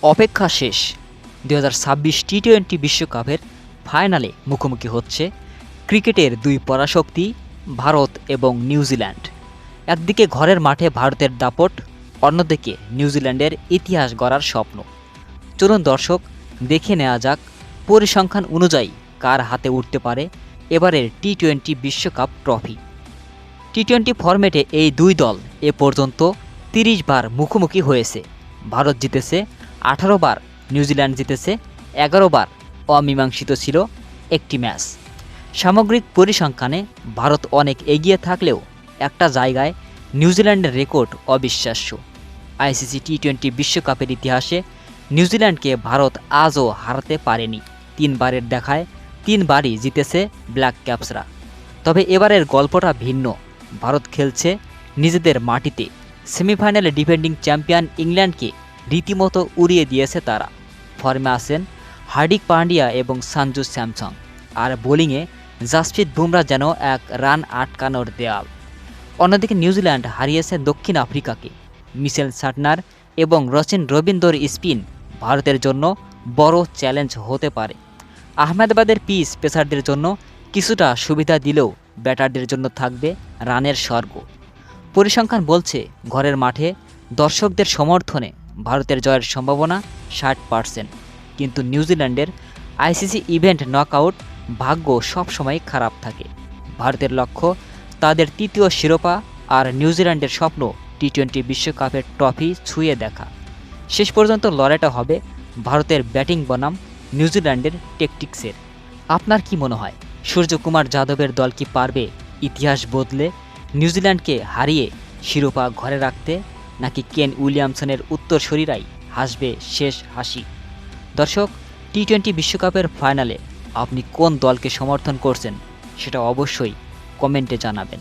অপেক্ষা শেষ। ২০২৬ টি-টোয়েন্টি বিশ্বকাপের ফাইনালে মুখোমুখি হচ্ছে ক্রিকেটের দুই পরাশক্তি ভারত এবং নিউজিল্যান্ড। একদিকে ঘরের মাঠে ভারতের দাপট, অন্যদিকে নিউজিল্যান্ডের ইতিহাস গড়ার স্বপ্ন। চলুন দর্শক, দেখে নেওয়া যাক পরিসংখ্যান অনুযায়ী কার হাতে উঠতে পারে এবারের টি-টোয়েন্টি বিশ্বকাপ ট্রফি। টি-টোয়েন্টি ফরম্যাটে এই দুই দল এ পর্যন্ত ৩০ বার মুখোমুখি হয়েছে। ভারত জিতেছে ১৮ বার, নিউজিল্যান্ড জিতেছে ১১ বার। অমীমাংসিত ছিল একটি ম্যাচ। সামগ্রিক পরিসংখ্যানে ভারত অনেক এগিয়ে থাকলেও একটা জায়গায় নিউজিল্যান্ডের রেকর্ড অবিশ্বাস্য। আইসিসি টি-টোয়েন্টি বিশ্বকাপের ইতিহাসে নিউজিল্যান্ডকে ভারত আজও হারাতে পারেনি। ৩ বারের দেখায় ৩ বারই জিতেছে ব্ল্যাক ক্যাপসরা। তবে এবারের গল্পটা ভিন্ন। ভারত খেলছে নিজেদের মাটিতে। সেমিফাইনালে ডিফেন্ডিং চ্যাম্পিয়ন ইংল্যান্ডকে রীতিমতো উড়িয়ে দিয়েছে তারা। ফর্মে আছেন হার্দিক পান্ডিয়া এবং সঞ্জু স্যামসন, আর বোলিংয়ে জাসপ্রীত বুমরা যেন এক রান আটকানোর দেয়াল। অন্যদিকে নিউজিল্যান্ড হারিয়েছে দক্ষিণ আফ্রিকাকে। মিচেল সাটনার এবং রচিন রবীন্দ্রর স্পিন ভারতের জন্য বড় চ্যালেঞ্জ হতে পারে। আহমেদাবাদের পিচ পেসারদের জন্য কিছুটা সুবিধা দিলেও ব্যাটারদের জন্য থাকবে রানের স্বর্গ। পরিসংখ্যান বলছে ঘরের মাঠে দর্শকদের সমর্থনে ভারতের জয়ের সম্ভাবনা ৬০%। কিন্তু নিউজিল্যান্ডের আইসিসি ইভেন্ট নকআউট ভাগ্য সবসময় খারাপ থাকে। ভারতের লক্ষ্য তাদের তৃতীয় শিরোপা, আর নিউজিল্যান্ডের স্বপ্ন টি-টোয়েন্টি বিশ্বকাপের ট্রফি ছুঁয়ে দেখা। শেষ পর্যন্ত লড়াইটা হবে ভারতের ব্যাটিং বনাম নিউজিল্যান্ডের টেকটিক্সের। আপনার কি মনে হয়, সূর্যকুমার যাদবের দল কি পারবে ইতিহাস বদলে নিউজিল্যান্ডকে হারিয়ে শিরোপা ঘরে রাখতে, নাকি কেন উইলিয়ামসনের উত্তরসূরিরাই হাসবে শেষ হাসি? দর্শক, টি-টোয়েন্টি বিশ্বকাপের ফাইনালে আপনি কোন দলকে সমর্থন করছেন সেটা অবশ্যই কমেন্টে জানাবেন।